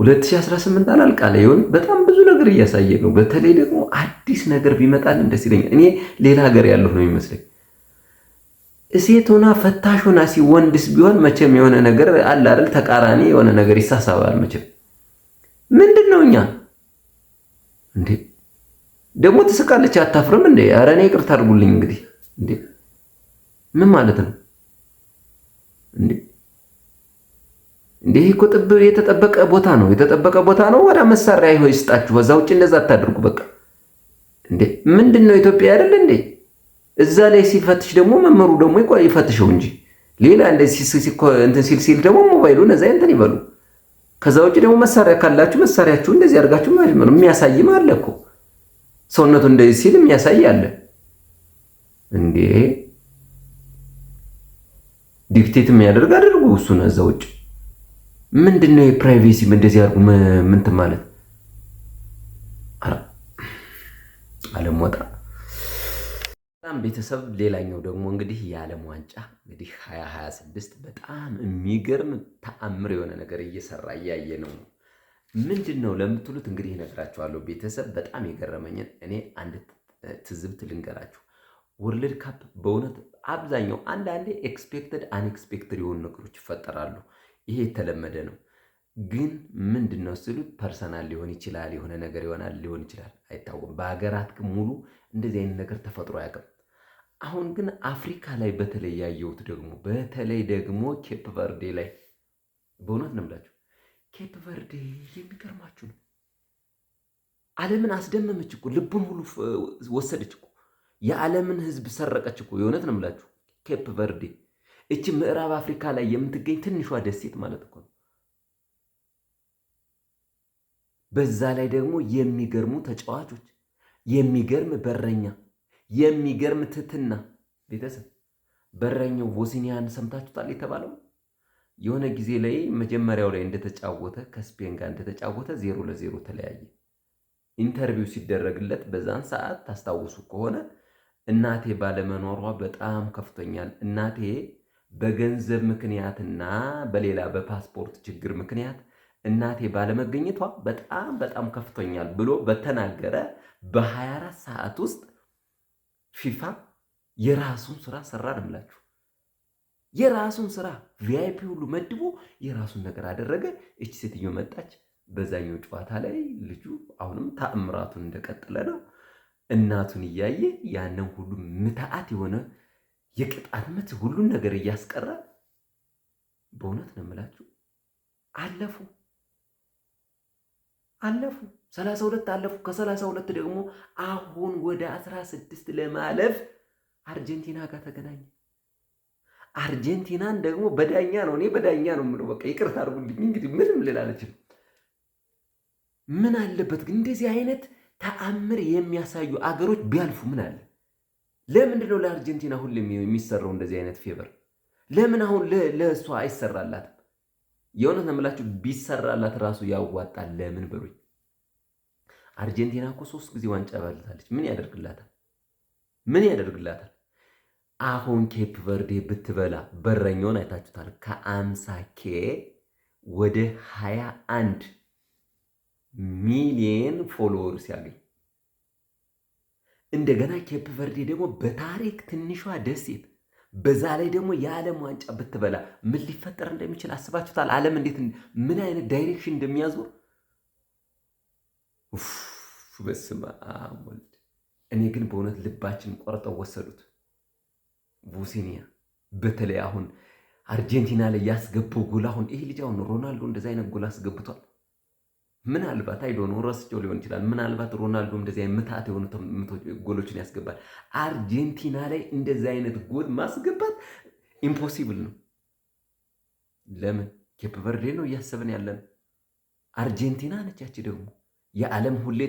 2018 አላልቃለ ይሆን? በጣም ብዙ ነገር እያሳየ ነው። በተለይ ደግሞ አዲስ ነገር ቢመጣልን ደስ ይለኛል። እኔ ሌላ ሀገር ያለሁ ነው የሚመስለኝ። ሴት ሆና ፈታሽ ሆና ወንድስ ቢሆን መቼም የሆነ ነገር አለ አይደል? ተቃራኒ የሆነ ነገር ይሳሳባል መቼም። ምንድን ነው እኛ እንዴ? ደግሞ ትስቃለች፣ አታፍርም እንዴ? ኧረ እኔ ይቅርታ አድርጉልኝ እንግዲህ። እንዴ ምን ማለት ነው እንዴ? እንዴ እኮ የተጠበቀ ቦታ ነው። ወደ መሳሪያ ይስጣችሁ። ከዛ ውጭ እንደዛ አታድርጉ በቃ። እንዴ ምንድን ነው ኢትዮጵያ አይደል እንዴ? እዛ ላይ ሲፈትሽ ደግሞ መመሩ ደግሞ ይፈትሸው እንጂ ሌላ እንደዚህ እንትን ሲል ደግሞ ሞባይሉን እዛ እንትን ይበሉ። ከዛ ውጭ ደግሞ መሳሪያ ካላችሁ መሳሪያችሁ እንደዚህ አድርጋችሁ ማለት ነው። የሚያሳይም አለ እኮ ሰውነቱ እንደዚህ ሲል የሚያሳይ አለ እንዴ። ዲክቴት የሚያደርግ አድርጉ እሱን። እዛ ውጭ ምንድነው የፕራይቬሲ እንደዚህ አድርጉ ምን ማለት ዓለም ወጣ በጣም ቤተሰብ። ሌላኛው ደግሞ እንግዲህ የዓለም ዋንጫ እንግዲህ 2026 በጣም የሚገርም ተአምር የሆነ ነገር እየሰራ እያየ ነው። ምንድን ነው ለምትሉት እንግዲህ እነግራችኋለሁ ቤተሰብ። በጣም የገረመኝን እኔ አንድ ትዝብት ልንገራችሁ። ወርልድ ካፕ በእውነት አብዛኛው አንዳንዴ ኤክስፔክትድ አንኤክስፔክትድ የሆኑ ነገሮች ይፈጠራሉ። ይሄ የተለመደ ነው። ግን ምንድን ነው ስሉት ፐርሰናል ሊሆን ይችላል፣ የሆነ ነገር ይሆናል ሊሆን ይችላል፣ አይታወቅም። በሀገራት ሙሉ እንደዚህ አይነት ነገር ተፈጥሮ አያውቅም። አሁን ግን አፍሪካ ላይ በተለይ ያየሁት ደግሞ ኬፕ ቨርዴ ላይ በእውነት ነው የምላችሁ። ኬፕ ቨርዴ የሚገርማችሁ ነው። ዓለምን አስደመመች እኮ፣ ልቡን ሁሉ ወሰደች እኮ፣ የዓለምን ሕዝብ ሰረቀች እኮ። የእውነት ነው የምላችሁ። ኬፕ ቨርዴ እቺ ምዕራብ አፍሪካ ላይ የምትገኝ ትንሿ ደሴት ማለት እኮ ነው። በዛ ላይ ደግሞ የሚገርሙ ተጫዋቾች፣ የሚገርም በረኛ፣ የሚገርም ትትና። ቤተሰብ በረኛው ቮሲኒያን ሰምታችሁታል የተባለው የሆነ ጊዜ ላይ መጀመሪያው ላይ እንደተጫወተ ከስፔን ጋር እንደተጫወተ 0-0 ተለያየ። ኢንተርቪው ሲደረግለት በዛን ሰዓት ታስታውሱ ከሆነ እናቴ ባለመኖሯ በጣም ከፍቶኛል፣ እናቴ በገንዘብ ምክንያትና በሌላ በፓስፖርት ችግር ምክንያት እናቴ ባለመገኘቷ በጣም ከፍቶኛል ብሎ በተናገረ በ24 ሰዓት ውስጥ ፊፋ የራሱን ስራ ሰራ ነው የምላችሁ። የራሱን ስራ ቪአይፒ ሁሉ መድቦ የራሱን ነገር አደረገ። እቺ ሴትዮ መጣች። በዛኛው ጨዋታ ላይ ልጁ አሁንም ተአምራቱን እንደቀጠለ ነው። እናቱን እያየ ያንን ሁሉ ምትሃት የሆነ የቅጣት ምት ሁሉን ነገር እያስቀረ በእውነት ነው የምላችሁ አለፉ። አለፉ። 32 አለፉ። ከ32 ደግሞ አሁን ወደ 16 ለማለፍ አርጀንቲና ጋር ተገናኘ። አርጀንቲናን ደግሞ በዳኛ ነው፣ እኔ በዳኛ ነው የምለው። በቃ ይቅርታ አድርጉልኝ እንግዲህ ምንም ልል አልችልም። ምን አለበት ግን እንደዚህ አይነት ተአምር የሚያሳዩ አገሮች ቢያልፉ ምን አለ? ለምንድን ነው ለአርጀንቲና ሁሌም የሚሰራው እንደዚህ አይነት ፌቨር? ለምን አሁን ለእሷ አይሰራላትም? የእውነት ነው የምላችሁ፣ ቢሰራላት ራሱ ያዋጣል። ለምን በሉኝ። አርጀንቲና እኮ 3 ጊዜ ዋንጫ ባልታለች። ምን ያደርግላታል? ምን ያደርግላታል? አሁን ኬፕ ቨርዴ ብትበላ በረኛውን አይታችሁታል። ከ50K ወደ 21 ሚሊየን ፎሎወርስ ያገኝ። እንደገና ኬፕ ቨርዴ ደግሞ በታሪክ ትንሿ ደሴት፣ በዛ ላይ ደግሞ የዓለም ዋንጫ ብትበላ ምን ሊፈጠር እንደሚችል አስባችሁታል? ዓለም እንዴት ምን አይነት ዳይሬክሽን እንደሚያዞር። በስመ አብ ወልድ። እኔ ግን በእውነት ልባችን ቆርጠው ወሰዱት። ቮሲኒያ በተለይ አሁን አርጀንቲና ላይ ያስገባው ጎል፣ አሁን ይሄ ልጅ አሁን ሮናልዶ እንደዚህ አይነት ጎል አስገብቷል። ምናልባት አይዶን ረስቸው ሊሆን ይችላል። ምናልባት ሮናልዶ እንደዚህ አይነት ምታት የሆኑ ጎሎችን ያስገባል። አርጀንቲና ላይ እንደዚህ አይነት ጎል ማስገባት ኢምፖሲብል ነው። ለምን? ኬፕ ቨርዴ ነው እያሰብን ያለን። አርጀንቲና ነች ያቺ ደግሞ የዓለም ሁሌ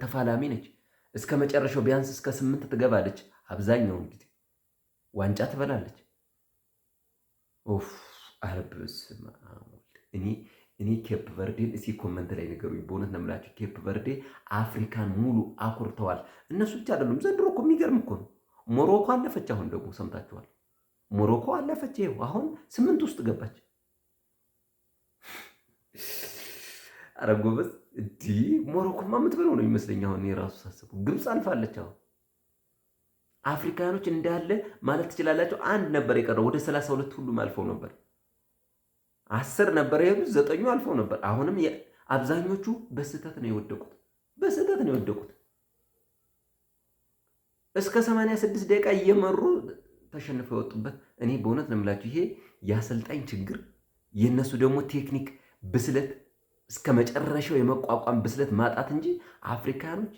ተፋላሚ ነች። እስከ መጨረሻው ቢያንስ እስከ 8 ትገባለች። አብዛኛውን ጊዜ ዋንጫ ትበላለች። ኦፍ አረብስ እኔ ኬፕ ቨርዴን እስኪ ኮመንት ላይ ነገሩኝ። በእውነት ነው የምላችሁ ኬፕ ቨርዴ አፍሪካን ሙሉ አኩርተዋል። እነሱ ብቻ አይደሉም። ዘንድሮ እኮ የሚገርም እኮ ነው። ሞሮኮ አለፈች። አሁን ደግሞ ሰምታችኋል። ሞሮኮ አለፈች። ይኸው አሁን 8 ውስጥ ገባች። ኧረ ጎበዝ። እንዲህ ሞሮኮማ የምትበለው ነው የሚመስለኝ አሁን የራሱ ሳስበው። ግብፅ አልፋለች። አሁን አፍሪካኖች እንዳለ ማለት ትችላላቸው። አንድ ነበር የቀረው። ወደ 32 ሁሉም አልፈው ነበር። 10 ነበር የሄዱት፣ 9 አልፈው ነበር። አሁንም አብዛኞቹ በስህተት ነው የወደቁት። በስህተት ነው የወደቁት። እስከ 86 ደቂቃ እየመሩ ተሸንፈው የወጡበት። እኔ በእውነት ነው የምላችሁ ይሄ የአሰልጣኝ ችግር፣ የእነሱ ደግሞ ቴክኒክ ብስለት፣ እስከ መጨረሻው የመቋቋም ብስለት ማጣት እንጂ አፍሪካኖች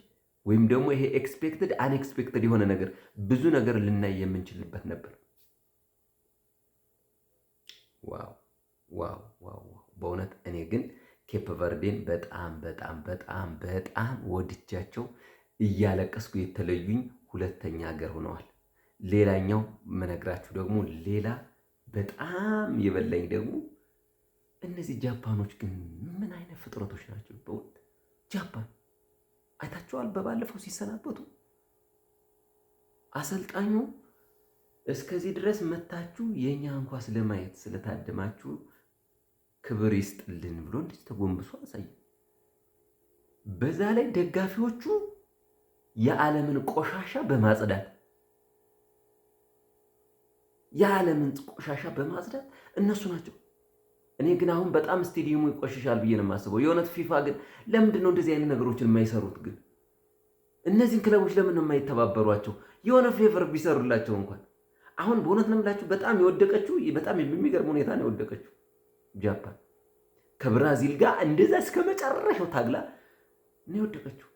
ወይም ደግሞ ይሄ ኤክስፔክትድ አንኤክስፔክትድ የሆነ ነገር ብዙ ነገር ልናይ የምንችልበት ነበር። ዋው ዋው ዋው! በእውነት እኔ ግን ኬፕ ቨርዴን በጣም በጣም በጣም በጣም ወድጃቸው እያለቀስኩ የተለዩኝ ሁለተኛ ሀገር ሆነዋል። ሌላኛው መነግራችሁ ደግሞ ሌላ በጣም የበላኝ ደግሞ እነዚህ ጃፓኖች ግን ምን አይነት ፍጥረቶች ናቸው? በእውነት ጃፓን አይታችኋል? በባለፈው ሲሰናበቱ አሰልጣኙ እስከዚህ ድረስ መታችሁ የኛ እንኳ ስለማየት ስለታደማችሁ ክብር ይስጥልን ብሎ እንደዚህ ተጎንብሶ አሳየ። በዛ ላይ ደጋፊዎቹ የዓለምን ቆሻሻ በማጽዳት እነሱ ናቸው። እኔ ግን አሁን በጣም ስቴዲየሙ ይቆሽሻል ብዬ ነው የማስበው። የእውነት ፊፋ ግን ለምንድን ነው እንደዚህ አይነት ነገሮችን የማይሰሩት? ግን እነዚህን ክለቦች ለምን ነው የማይተባበሯቸው? የሆነ ፌቨር ቢሰሩላቸው እንኳን። አሁን በእውነት ነው የምላችሁ በጣም የወደቀችው በጣም የሚገርም ሁኔታ ነው የወደቀችው ጃፓን ከብራዚል ጋር እንደዛ እስከ መጨረሻው ታግላ ነው የወደቀችው።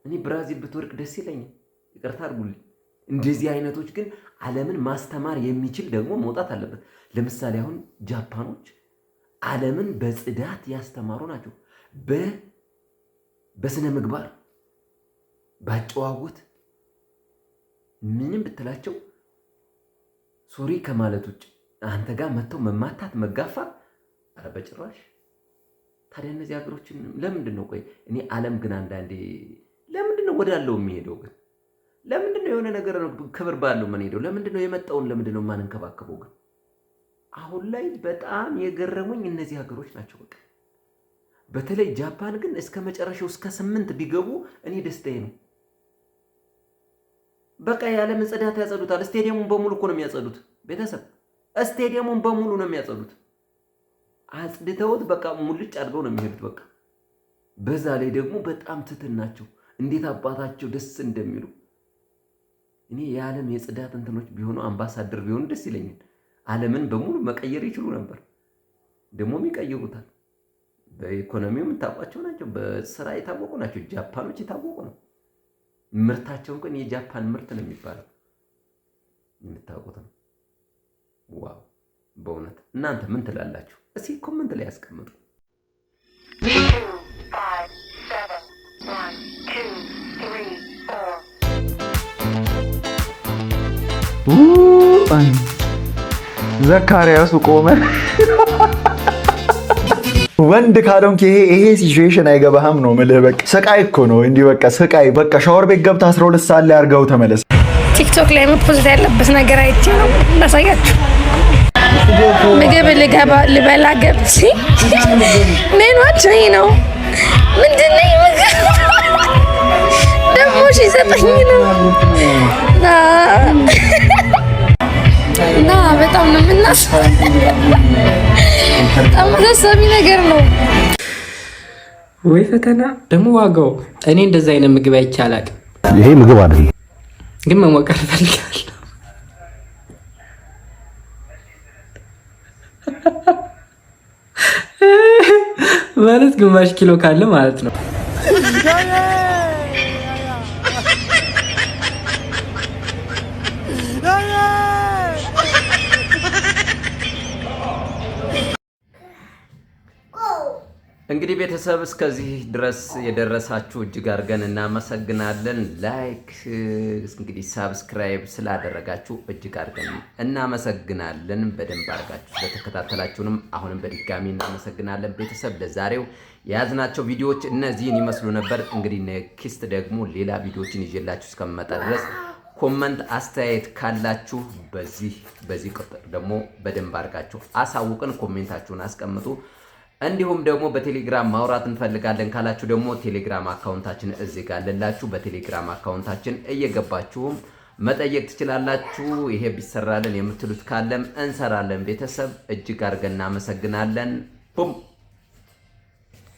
እኔ ብራዚል ብትወድቅ ደስ ይለኛል። ይቅርታ አድርጉልኝ። እንደዚህ አይነቶች ግን ዓለምን ማስተማር የሚችል ደግሞ መውጣት አለበት። ለምሳሌ አሁን ጃፓኖች ዓለምን በጽዳት ያስተማሩ ናቸው። በስነ ምግባር ባጨዋወት ምንም ብትላቸው ሶሪ ከማለት ውጭ አንተ ጋር መጥተው መማታት መጋፋት፣ ኧረ በጭራሽ። ታዲያ እነዚህ ሀገሮችን ለምንድን ነው ቆይ እኔ ዓለም ግን አንዳንዴ ለምንድን ነው ወዳለው የሚሄደው? ግን ለምንድን ነው የሆነ ነገር ክብር ባለው የምንሄደው? ለምንድን ነው የመጣውን ለምንድን ነው የማንንከባከበው? ግን አሁን ላይ በጣም የገረሙኝ እነዚህ ሀገሮች ናቸው። በቃ በተለይ ጃፓን ግን እስከ መጨረሻው እስከ 8 ቢገቡ እኔ ደስታዬ ነው። በቃ የዓለምን ጽዳት ያጸዱታል። ስቴዲየሙን በሙሉ እኮ ነው የሚያጸዱት። ቤተሰብ ስቴዲየሙን በሙሉ ነው የሚያጸዱት። አጽድተውት በቃ ሙልጭ አድርገው ነው የሚሄዱት። በቃ በዛ ላይ ደግሞ በጣም ትትን ናቸው። እንዴት አባታቸው ደስ እንደሚሉ እኔ የዓለም የጽዳት እንትኖች ቢሆኑ አምባሳደር ቢሆኑ ደስ ይለኛል። ዓለምን በሙሉ መቀየር ይችሉ ነበር። ደግሞም ይቀይሩታል። በኢኮኖሚው የምታውቋቸው ናቸው። በስራ የታወቁ ናቸው። ጃፓኖች የታወቁ ነው። ምርታቸውን ግን የጃፓን ምርት ነው የሚባለው። የምታውቁት ነው። ዋው! በእውነት እናንተ ምን ትላላችሁ? እስኪ ኮመንት ላይ ያስቀምጡ። ዘካርያሱ ቆመ። ወንድ ካልሆንክ ይሄ ሲቹዌሽን አይገባህም ነው የምልህ። በቃ ስቃይ እኮ ነው እንዲህ በቃ ስቃይ። በቃ ሻወር ቤት ገብተህ 12 ሰዓት ላይ አድርገው ተመለስ። ቲክቶክ ላይ መፖስት ያለበት ነገር አይቼ ነው ላሳያችሁ። ምግብ ልበላ ገብቼ ሜኗቸው ይሄ ነው። ምንድን ነው ምግብ ደግሞ ሲሰጠኝ ነው እና በጣም ነው በጣም አሳሳቢ ነገር ነው። ወይ ፈተና ደግሞ ዋጋው። እኔ እንደዛ አይነት ምግብ አይቼ አላውቅም። ይሄ ምግብ አይደለም ግን መሞከር እፈልጋለሁ። ማለት ግማሽ ኪሎ ካለ ማለት ነው። እንግዲህ ቤተሰብ እስከዚህ ድረስ የደረሳችሁ እጅግ አድርገን እናመሰግናለን። ላይክ እንግዲህ ሳብስክራይብ ስላደረጋችሁ እጅግ አድርገን እናመሰግናለን። በደንብ አድርጋችሁ ስለተከታተላችሁንም አሁንም በድጋሚ እናመሰግናለን። ቤተሰብ ለዛሬው የያዝናቸው ቪዲዮዎች እነዚህን ይመስሉ ነበር። እንግዲህ ኔክስት ደግሞ ሌላ ቪዲዮዎችን ይዤላችሁ እስከመጣ ድረስ ኮመንት አስተያየት ካላችሁ በዚህ ቁጥር ደግሞ በደንብ አድርጋችሁ አሳውቅን። ኮሜንታችሁን አስቀምጡ። እንዲሁም ደግሞ በቴሌግራም ማውራት እንፈልጋለን ካላችሁ ደግሞ ቴሌግራም አካውንታችን እዚህ ጋር አለላችሁ። በቴሌግራም አካውንታችን እየገባችሁም መጠየቅ ትችላላችሁ። ይሄ ቢሰራልን የምትሉት ካለም እንሰራለን። ቤተሰብ እጅግ አድርገን እናመሰግናለን። ቡም